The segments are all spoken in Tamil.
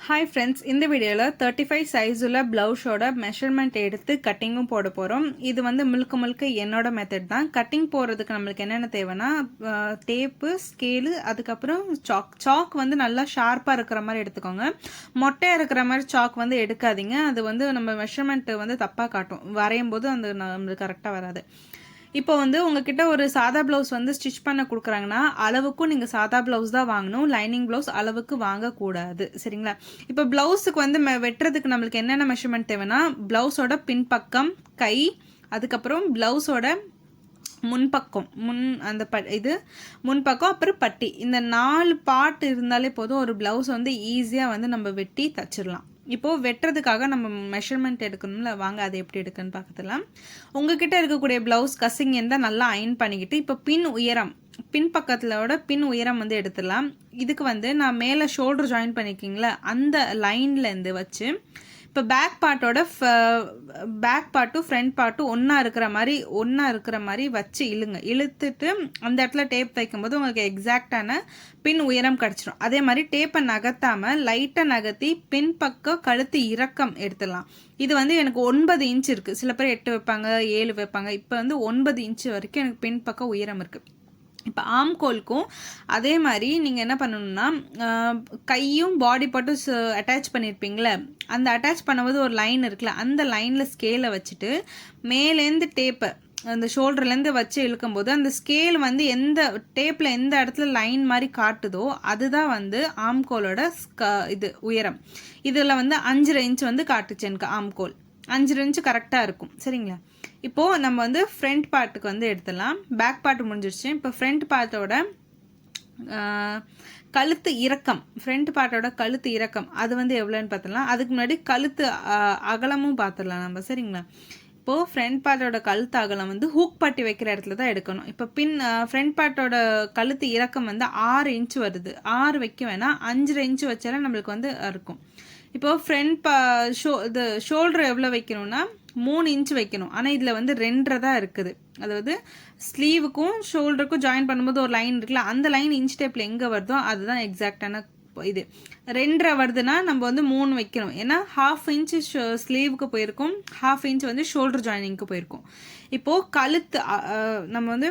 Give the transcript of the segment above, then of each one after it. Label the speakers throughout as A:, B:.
A: ஹாய் ஃப்ரெண்ட்ஸ், இந்த வீடியோவில் 35 சைஸ் உள்ள ப்ளவுஸோட மெஷர்மெண்ட் எடுத்து கட்டிங்கும் போட போகிறோம். இது வந்து முழுக்க என்னோட மெத்தட் தான். கட்டிங் போடுறதுக்கு நம்மளுக்கு என்னென்ன தேவைன்னா டேப்பு, ஸ்கேலு, அதுக்கப்புறம் சாக் வந்து நல்லா ஷார்ப்பாக இருக்கிற மாதிரி எடுத்துக்கோங்க. மொட்டையாக இருக்கிற மாதிரி சாக் வந்து எடுக்காதீங்க. அது வந்து நம்ம மெஷர்மெண்ட்டு வந்து தப்பாக காட்டும். வரையும் போது அந்த நம்மளுக்கு கரெக்டாக வராது. இப்போ வந்து உங்ககிட்ட ஒரு சாதா ப்ளவுஸ் வந்து ஸ்டிச் பண்ண கொடுக்குறாங்கன்னா அளவுக்கும் நீங்கள் சாதா ப்ளவுஸ் தான் வாங்கணும். லைனிங் ப்ளவுஸ் அளவுக்கு வாங்கக்கூடாது. சரிங்களா? இப்போ ப்ளவுஸுக்கு வந்து வெட்டுறதுக்கு நம்மளுக்கு என்னென்ன மெஷர்மெண்ட் தேவைன்னா ப்ளவுஸோட பின்பக்கம், கை, அதுக்கப்புறம் ப்ளவுஸோட முன்பக்கம், அந்த முன்பக்கம், அப்புறம் பட்டி, இந்த 4 பார்ட் இருந்தாலே போதும். ஒரு ப்ளவுஸ் வந்து ஈஸியாக வந்து நம்ம வெட்டி தச்சிடலாம். இப்போது வெட்டுறதுக்காக நம்ம மெஷர்மெண்ட் எடுக்கணும்ல, வாங்க அதை எப்படி எடுக்குன்னு பார்க்கலாம். உங்ககிட்ட இருக்கக்கூடிய ப்ளவுஸ் கசிங் இருந்தால் நல்லா அயன் பண்ணிக்கிட்டு இப்போ பின்பக்கத்திலோட பின் உயரம் வந்து எடுத்துடலாம். இதுக்கு வந்து நான் மேலே ஷோல்டர் ஜாயின் பண்ணிக்கிங்களா அந்த லைன்லேருந்து வச்சு இப்போ பேக் பார்ட்டும் ஃப்ரண்ட் பார்ட்டும் ஒன்றா இருக்கிற மாதிரி வச்சு இழுத்துட்டு அந்த இடத்துல டேப் தைக்கும்போது உங்களுக்கு எக்ஸாக்டான பின் உயரம் கிடச்சிடும். அதே மாதிரி டேப்பை நகர்த்தாமல் லைட்டாக நகர்த்தி பின்பக்கம் கழுத்து இறக்கம் எடுத்துடலாம். இது வந்து எனக்கு 9 இன்ச் இருக்குது. சில பேர் 8 வைப்பாங்க, 7 வைப்பாங்க. இப்போ வந்து 9 இன்ச்சு வரைக்கும் எனக்கு பின்பக்கம் உயரம் இருக்குது. இப்போ ஆம்கோலுக்கும் அதே மாதிரி நீங்கள் என்ன பண்ணணும்னா கையும் பாடி பார்ட்டும் அட்டாச் பண்ணியிருப்பீங்களே, அந்த அட்டாச் பண்ணும்போது ஒரு லைன் இருக்குல்ல, அந்த லைனில் ஸ்கேலை வச்சுட்டு மேலேருந்து டேப்பை அந்த ஷோல்டர்லேருந்து வச்சு இழுக்கும்போது அந்த ஸ்கேல் வந்து டேப்பில் எந்த இடத்துல லைன் மாதிரி காட்டுதோ அதுதான் வந்து ஆம்கோலோட உயரம். இதில் வந்து 5.5 இன்ச் வந்து காட்டுச்சு எனக்கு ஆம்கோல். 5 இன்ச்சு கரெக்டாக இருக்கும். சரிங்களா? இப்போது நம்ம வந்து ஃப்ரண்ட் பார்ட்டுக்கு வந்து எடுத்துடலாம். பேக் பார்ட் முடிஞ்சிருச்சு. இப்போ ஃப்ரண்ட் பார்ட்டோட கழுத்து இறக்கம் அது வந்து எவ்வளோன்னு பார்த்துடலாம். அதுக்கு முன்னாடி கழுத்து அகலமும் பார்த்துடலாம் நம்ம. சரிங்களா? இப்போது ஃப்ரண்ட் பார்ட்டோட கழுத்து அகலம் வந்து ஹூக் பட்டி வைக்கிற இடத்துல தான் எடுக்கணும். இப்போ ஃப்ரண்ட் பார்ட்டோட கழுத்து இறக்கம் வந்து 6 இன்ச்சு வருது. 6 வைக்க வேணாம், 5.5 இன்ச்சு வச்சாலும் நம்மளுக்கு வந்து இருக்கும். இப்போது ஷோல்டர் எவ்வளோ வைக்கணும்னா 3 இன்ச் வைக்கணும். ஆனால் இதில் வந்து 2.5 தான் இருக்குது. அதாவது ஸ்லீவுக்கும் ஷோல்டருக்கும் ஜாயின் பண்ணும்போது ஒரு லைன் இருக்குல்ல, அந்த லைன் இன்ச் டேப்பில் எங்கே வருதோ அதுதான் எக்ஸாக்டான இது. 2.5 வருதுன்னா நம்ம வந்து 3 வைக்கணும். ஏன்னா 1/2 இன்ச்சு ஸ்லீவுக்கு போயிருக்கும், 1/2 இன்ச் வந்து ஷோல்டர் ஜாயினிங்க்கு போயிருக்கும். இப்போது நம்ம வந்து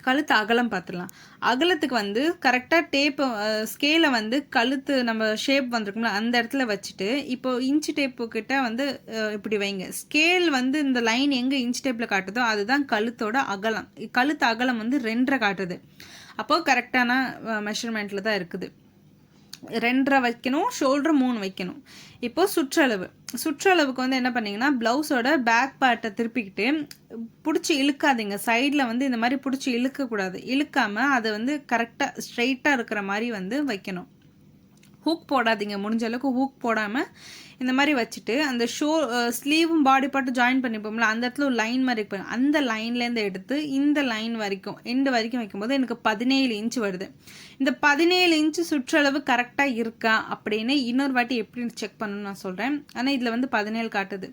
A: கழுத்து அகலம் பார்த்துடலாம். அகலத்துக்கு வந்து கரெக்டாக டேப்பு ஸ்கேலை வந்து கழுத்து நம்ம ஷேப் வந்துருக்கும்ல அந்த இடத்துல வச்சுட்டு இப்போ இன்ச்சு டேப்பு கிட்ட வந்து இப்படி வைங்க. ஸ்கேல் வந்து இந்த லைன் எங்கே இன்ச் டேப்பில் காட்டுதோ அதுதான் கழுத்தோட அகலம். கழுத்து அகலம் வந்து 2.5 காட்டுது. அப்போது கரெக்டான மெஷர்மெண்ட்டில் தான் இருக்குது. 2.5 வைக்கணும், ஷோல்டர் 3 வைக்கணும். இப்போது சுற்றளவுக்கு வந்து என்ன பண்ணிங்கன்னா ப்ளவுஸோட பேக் பார்ட்டை திருப்பிக்கிட்டு பிடிச்சி இழுக்காதீங்க. சைடில் வந்து இந்த மாதிரி பிடிச்சி இழுக்கக்கூடாது. இழுக்காமல் அதை வந்து கரெக்டாக ஸ்ட்ரெயிட்டாக இருக்கிற மாதிரி வந்து வைக்கணும். ஹூக் போடாதீங்க. முடிஞ்ச அளவுக்கு ஹூக் போடாமல் இந்த மாதிரி வச்சுட்டு அந்த ஸ்லீவும் பாடி பார்ட்டும் ஜாயின் பண்ணிப்போம்ல, அந்த இடத்துல ஒரு லைன் மாதிரி இருப்பாங்க. அந்த லைன்லேருந்து எடுத்து இந்த லைன் வரைக்கும் எண்டு வரைக்கும் வைக்கும்போது எனக்கு 17 இன்ச்சு வருது. இந்த 17 இன்ச்சு சுற்றளவு கரெக்டாக இருக்கா அப்படின்னு இன்னொரு வாட்டி எப்படி செக் பண்ணணும்னு நான் சொல்கிறேன். ஆனால் இதில் வந்து 17 காட்டுது.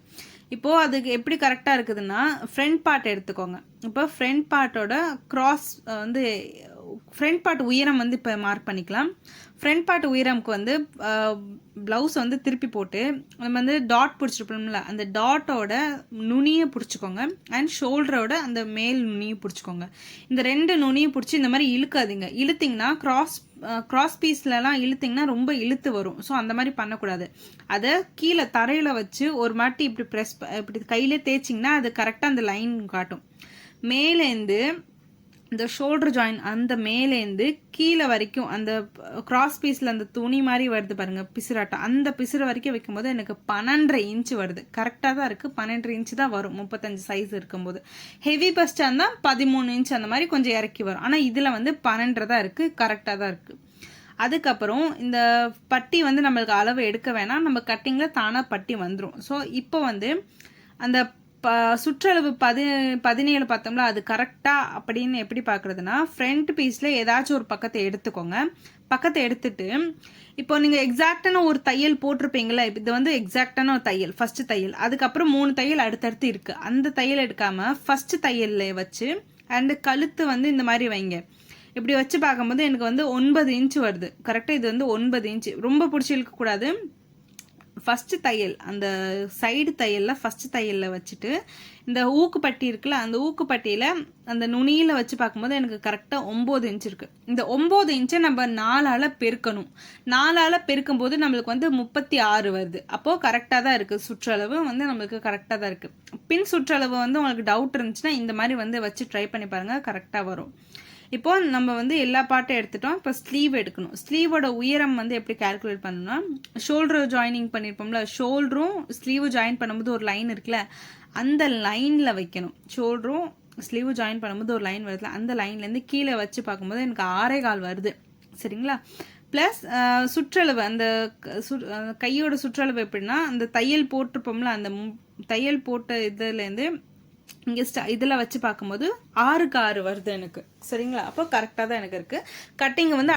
A: இப்போது அதுக்கு எப்படி கரெக்டாக இருக்குதுன்னா ஃப்ரண்ட் பார்ட் எடுத்துக்கோங்க. இப்போ ஃப்ரண்ட் பார்ட்டோட ஃப்ரண்ட் பார்ட் உயரம் வந்து இப்போ மார்க் பண்ணிக்கலாம். ஃப்ரண்ட் பார்ட் உயரமுக்கு வந்து ப்ளவுஸ் வந்து திருப்பி போட்டு நம்ம வந்து டாட் பிடிச்சிருப்போம்ல, அந்த டாட்டோட நுனியை பிடிச்சிக்கோங்க. அண்ட் ஷோல்டரோட அந்த மேல் நுனியை பிடிச்சிக்கோங்க. இந்த 2 நுனியை பிடிச்சி இந்த மாதிரி இழுக்காதீங்க. இழுத்திங்கன்னா கிராஸ் பீஸ்லலாம் இழுத்திங்கன்னா ரொம்ப இழுத்து வரும். ஸோ அந்த மாதிரி பண்ணக்கூடாது. அதை கீழே தரையில் வச்சு ஒரு மாட்டி இப்படி கையிலே தேய்ச்சிங்கன்னா அது கரெக்டாக அந்த லைன் காட்டும். மேலேருந்து இந்த ஷோல்டர் ஜாயின் அந்த மேலேருந்து கீழே வரைக்கும் அந்த கிராஸ் பீஸில் அந்த துணி மாதிரி வருது பாருங்கள், பிசுராட்டம், அந்த பிசுறு வரைக்கும் வைக்கும்போது எனக்கு 12.5 இன்ச்சு வருது. கரெக்டாக தான் இருக்குது. 12.5 இன்ச்சு தான் வரும் 35 சைஸ் இருக்கும்போது. ஹெவி பஸ்டாக இருந்தால் 13 இன்ச் அந்த மாதிரி கொஞ்சம் இறக்கி வரும். ஆனால் இதில் வந்து 12.5 தான் இருக்குது. கரெக்டாக தான் இருக்குது. அதுக்கப்புறம் இந்த பட்டி வந்து நம்மளுக்கு அளவு எடுக்க வேணாம், நம்ம கட்டிங்கில் தானாக பட்டி வந்துடும். ஸோ இப்போ வந்து அந்த சுற்றளவு 17 பார்த்தோம்ல, அது கரெக்டாக அப்படின்னு எப்படி பார்க்குறதுனா ஃப்ரண்ட் பீஸில் ஏதாச்சும் ஒரு பக்கத்தை எடுத்துக்கோங்க. பக்கத்தை எடுத்துட்டு இப்போ நீங்கள் எக்ஸாக்டான ஒரு தையல் போட்டிருப்பீங்களா, இது வந்து எக்ஸாக்டான ஒரு தையல், ஃபஸ்ட்டு தையல், அதுக்கப்புறம் 3 தையல் அடுத்தடுத்து இருக்குது. அந்த தையல் எடுக்காமல் ஃபஸ்ட்டு தையலில் வச்சு அண்டு கழுத்து வந்து இந்த மாதிரி வைங்க. இப்படி வச்சு பார்க்கும்போது எனக்கு வந்து 9 இன்ச்சு வருது. கரெக்டாக இது வந்து 9 இன்ச்சு. ரொம்ப பிடிச்சி இழுக்கக்கூடாது. ஃபஸ்ட்டு தையல், அந்த சைடு தையலில் ஃபஸ்ட்டு தையலில் வச்சுட்டு இந்த ஊக்குப்பட்டி இருக்குல்ல, அந்த ஊக்குப்பட்டியில் அந்த நுனியில் வச்சு பார்க்கும்போது எனக்கு கரெக்டாக 9 இன்ச் இருக்குது. இந்த 9 இன்ச்சை நம்ம 4ஆல் பெருக்கணும். 4ஆல் பெருக்கும்போது நம்மளுக்கு வந்து 36 வருது. அப்போது கரெக்டாக தான் இருக்குது. சுற்றளவு வந்து நம்மளுக்கு கரெக்டாக தான் இருக்குது. பின் சுற்றளவு வந்து உங்களுக்கு டவுட் இருந்துச்சுன்னா இந்த மாதிரி வந்து வச்சு ட்ரை பண்ணி பாருங்கள், கரெக்டாக வரும். இப்போ நம்ம வந்து எல்லா பார்ட்டும் எடுத்துட்டோம். இப்போ ஸ்லீவ் எடுக்கணும். ஸ்லீவோட உயரம் வந்து எப்படி கால்குலேட் பண்ணணும்னா, ஷோல்டர் ஜாயினிங் பண்ணியிருப்போம்ல, ஷோல்டரும் ஸ்லீவும் ஜாயின் பண்ணும்போது ஒரு லைன் இருக்குல்ல, அந்த லைனில் வைக்கணும். ஷோல்டரும் ஸ்லீவு ஜாயின் பண்ணும்போது ஒரு லைன் வருதுல, அந்த லைன்லேருந்து கீழே வச்சு பார்க்கும்போது எனக்கு 6.25 வருது. சரிங்களா? ப்ளஸ் சுற்றளவு, அந்த கையோட சுற்றளவு எப்படின்னா, அந்த தையல் போட்டிருப்போம்ல, அந்த தையல் போட்ட இதுலேருந்து இங்கே இதில் வச்சு பார்க்கும்போது 6க்கு 6 வருது எனக்கு. சரிங்களா? அப்போ கரெக்டாக தான் எனக்கு இருக்குது. கட்டிங் வந்து